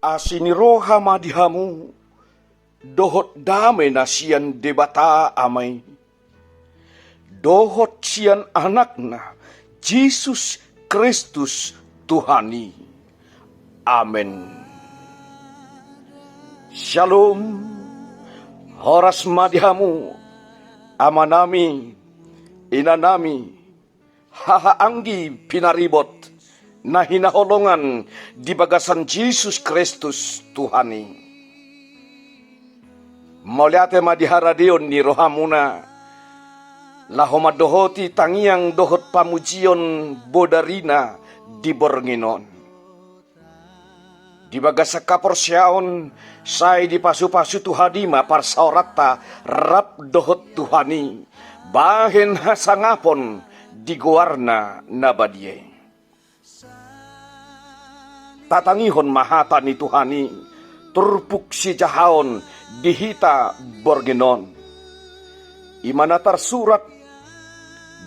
Asini roha madihamu, dohot damai na sian debata amai. Dohot sian anakna, Yesus Kristus Tuhani. Amen. Shalom, horas madihamu, amanami, inanami, hahaanggi pinaribot, na hinaholongan di bagasan Yesus Kristus Tuhani. Moliate madiharadion ni rohamuna, lahoma dohoti tangiang dohot pamujion bodarina di bornginon. Di bagasa kaporsyaon, say di pasu-pasu tuhadima parsaorata rap dohot Tuhani, bahen hasangapon di guarna nabadie. Tatangihon mahata ni Tuhani, turpuk si jahaon dihita borgenon. Imana tersurat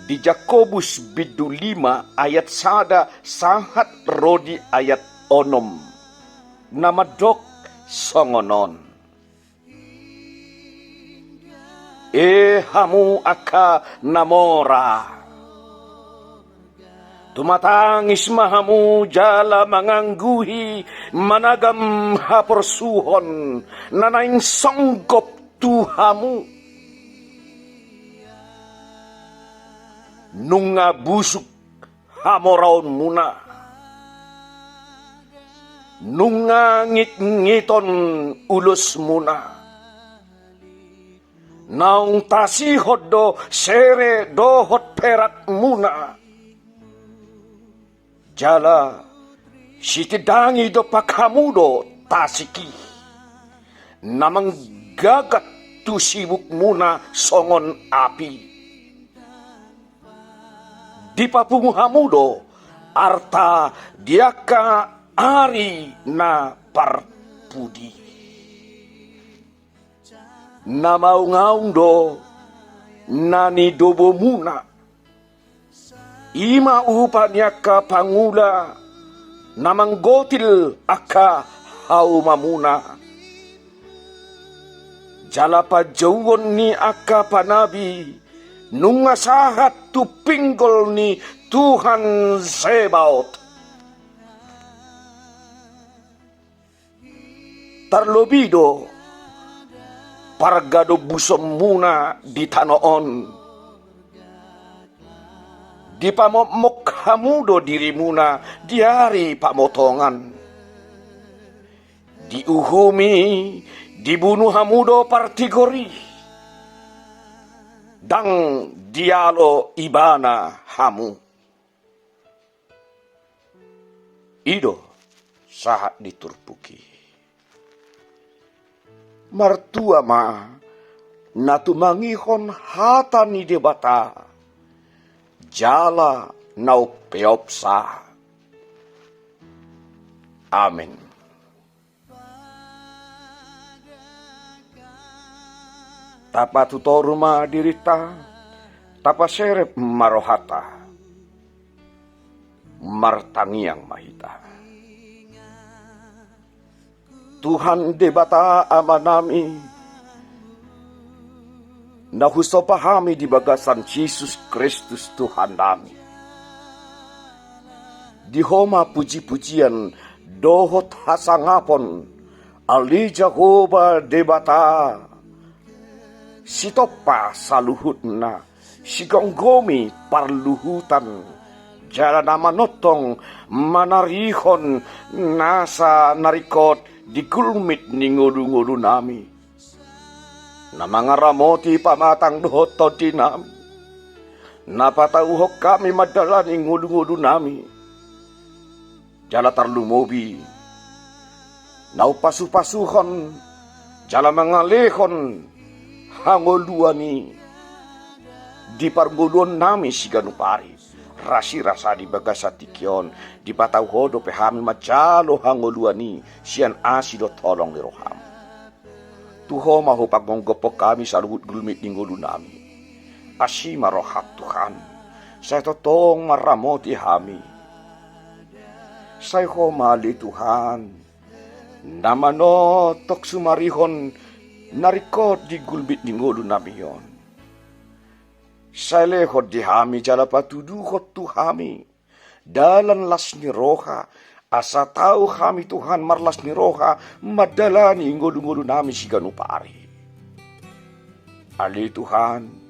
di Jakobus bidu 5 ayat sada sahat rodi ayat onom. Nama dok songonon. Hamu aka namora. Tumatangis mahamu jala mangangguhi managam haporsuhon nanaing songgop tuhamu. Nunga busuk hamoraon muna. Nunga ngit-ngiton ulus muna. Naung tasihod do sere dohot perak muna. Jala sitidangi do pakamudo tasiki. Namang gagat tu sibuk muna songon api. Di papunguhamudo arta diaka ari na parpudi. Namaungaung do nani dobo muna. Ima upanya ka pangula namang gotil aka haumamuna. Jalapa jauon ni aka panabi nunga sahat tu pinggol ni Tuhan Zebaot. Tarlobido pargado busom muna di tanoon. Di pamomok hamudo diri muna diari pamotongan. Diuhumi dibunuh hamudo partigori. Dang dialo ibana hamu. Ido sahat diturpuki. Martua ma natumangihon hata ni debata. Jala nau peopsa. Amin. Tapa tutoruma dirita, tapa serep marohata, martangiang mahita. Tuhan debata amanami, nahuso pahami di bagasan Yesus Kristus Tuhan nami. Di homa puji-pujian dohot hasangapon ali Jehovah debata. Sitopa saluhutna sigonggomi parluhutan jala nama notong manarihon nasa narikot digulmit ni ngudu-ngudu nami. Namangaramoti pamatang dohoto dinami. Napatauhok kami madalan ing ngudu-ngudu nami. Jala tarlumobi. Naupasu-pasuhon. Jala mangalehon. Hangoluani. Di parguluan nami siganupari. Rasi rasa di bagasatikion. Di patauhodo pehami majalo hangoluani. Sian asido tolong liroham. Tuho mahu pagonggopok kami saluhut gulmit ninggulu nami. Asi marohat Tuhan. Saya totong maramoti hami. Saya ho mali Tuhan. Namano tok sumarihon narikot di gulbit ni ngolu namiyon. Salehot di hami jala patuduhot tuhami. Dalan las ni roha. Asa tahu kami Tuhan marlas ni roha. Madalani ngolu-ngolu nami si ganupari. Ali Tuhan.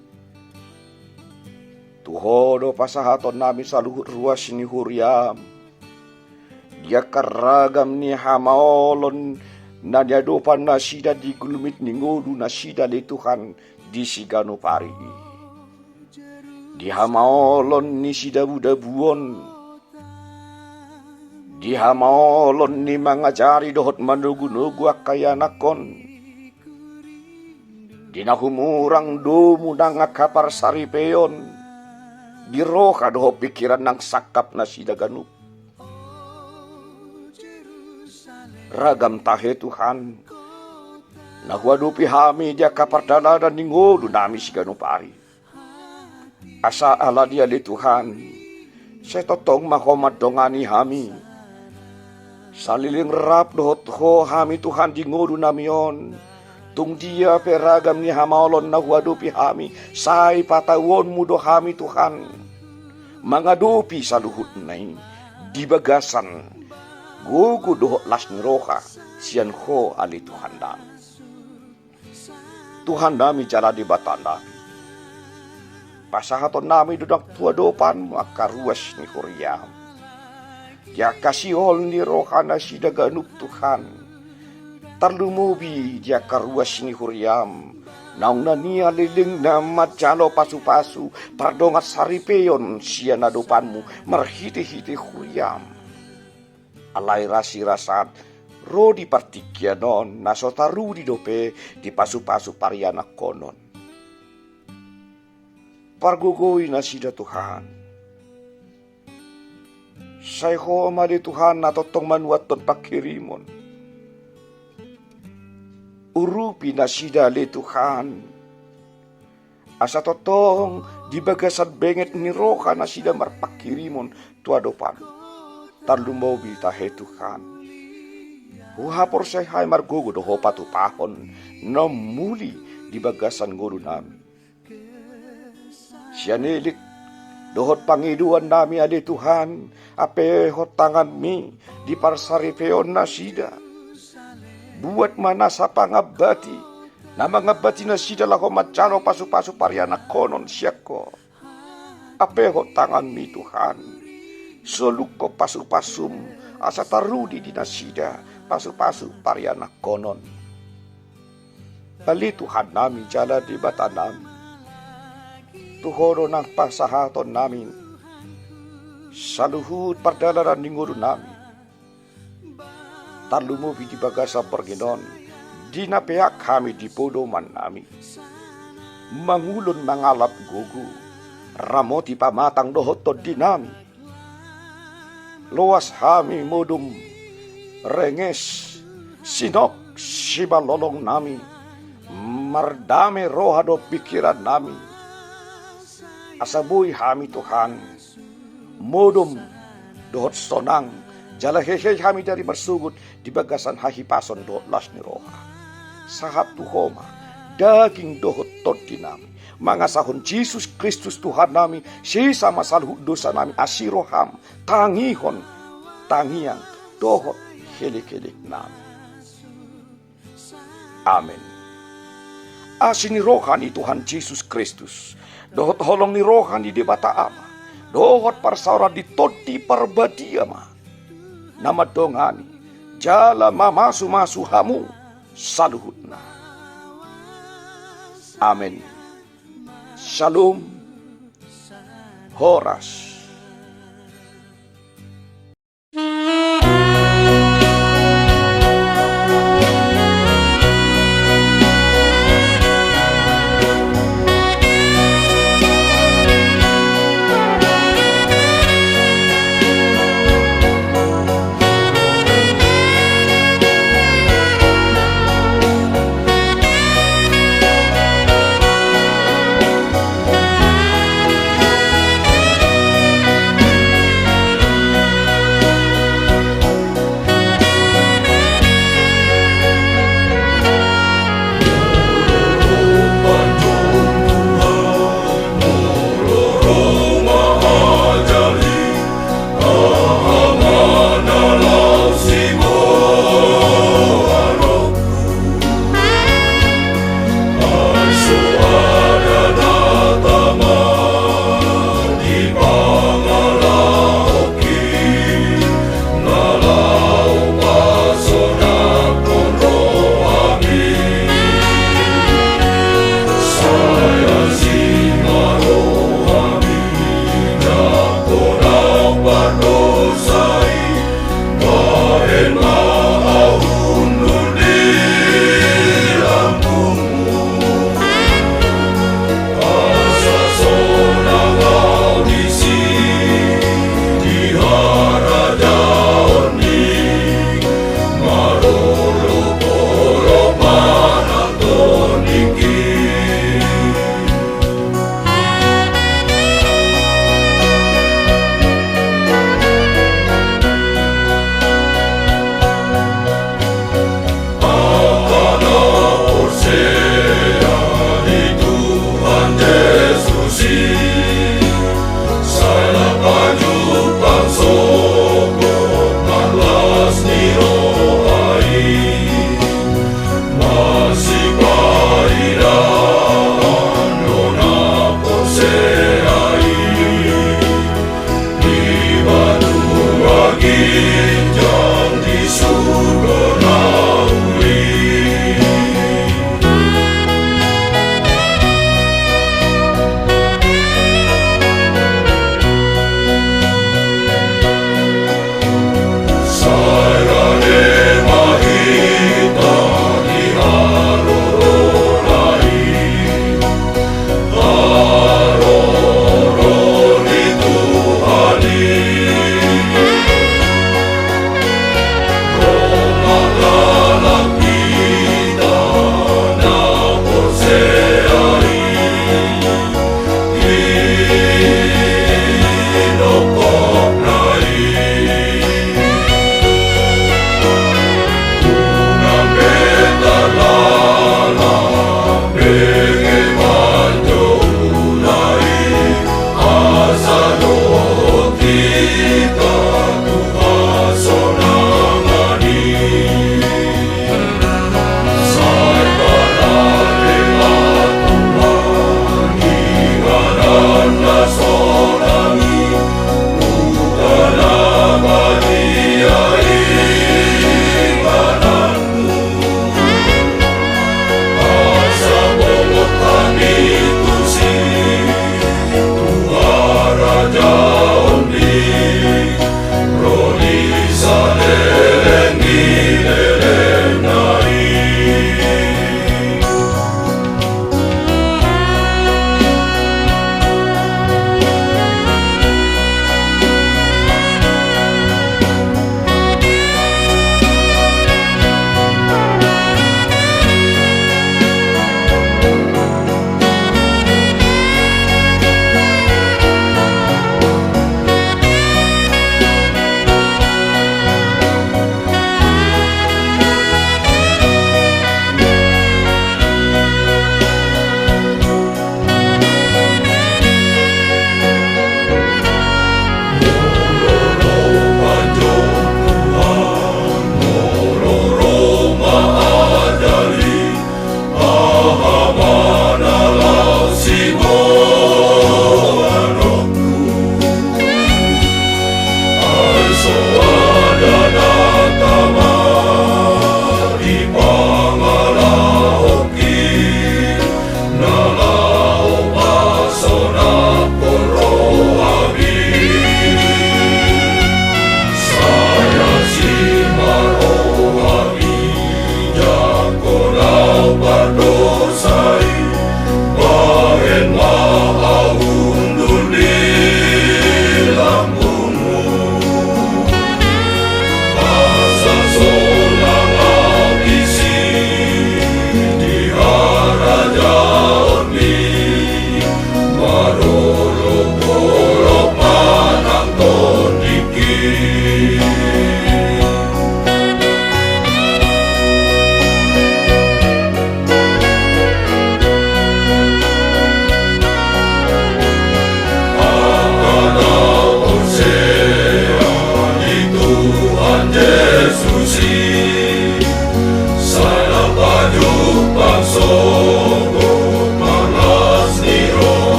Tuhodo pasahaton nami saluhut ruas ni huriam. Dia karagam ni hamaolon. Nanyadopan nasida di gulmit ni ngolu nasida li Tuhan di si ganupari. Di hamaolon ni si dabu-dabuon. Di hamaolon ni mangajari dohot manugu-nugu akayanakon. Di nahumurang domu nang akapar saripeyon. Di roha dohot pikiran nang sakap na si daganup. Ragam tahe Tuhan. Nahuadupi hami dia kapar daladan ni ngodu nami si ganupari. Asa ala dia li Tuhan, saya totong mahomat dongani hami. Saliling rap dohot ho hami Tuhan di ngodu namion. Tung dia peragam ni hamaolon na huadupi hami. Say patawon mudo hami Tuhan. Mangadupi saluhut nai. Di bagasan. Gugu dohot las ni roha. Sian ho ali Tuhan dami. Tuhan dami jala di batan dami. Pasahaton nami dudang tua dopan maka ruas ni huriam. Dia kasihol ni rohana si daganup Tuhan. Tarlumubi dia karuas ni huriam. Naung nania liling na majalo pasu-pasu. Pardongat saripeyon siya na dopanmu. Marhiti-hiti huriam. Alay rasi rasad. Rodi partikyanon. Nasotaru di dope di pasu-pasu pariana konon. Pargugoy na sida Tuhan. Say ho mali Tuhan na totong manuat ton pakirimon. Urupi na sida li Tuhan. Asa totong di bagasan benget ni roka na sida marpakirimon tuadopan. Tarlumobi tahe Tuhan. Huhapor say hay margugo do ho patupahon. Namuli di bagasan guru nami. Sianilik, dohot pangiduan nami adi Tuhan, apehot tangan mi, di parsaripeon na sida. Buat mana sa pangabati, na mangabati na sida lako macano pasu-pasu pariana konon siyako. Apehot tangan mi Tuhan, soluko pasu-pasum, asa tarudi di nasida, pasu-pasu pariana konon. Bali Tuhan nami jala di bata nami. Tuhoro ng pasahaton namin. Saluhut pardalaran ni nguru namin. Talumubi di bagasa perginon. Di napeak kami di podoman namin. Mangulon mangalap gugu. Ramoti pamatang dohotod di namin. Luas kami modum. Renges. Sinok sibalolong namin. Mardame rohado pikiran namin. Asabuy hami Tuhan, modum dohot sonang, jala hehe hami dari bersugut di bagasan hahipason dohot las ni roha. Sahat tuhoma, daging dohot tot dinami, mangasahon Jesus Kristus Tuhan nami, sisa masaluh dosa nami asiroham, tangihon, tangiang dohot helik-helik nami. Amin. Asini rohani Tuhan Jesus Kristus. Dohot holong ni rohani di bata ama. Dohot parsaura di todi parbadiama. Nama dongani. Jala mamasu-masu hamu. Saluhutna. Amin. Shalom. Horas.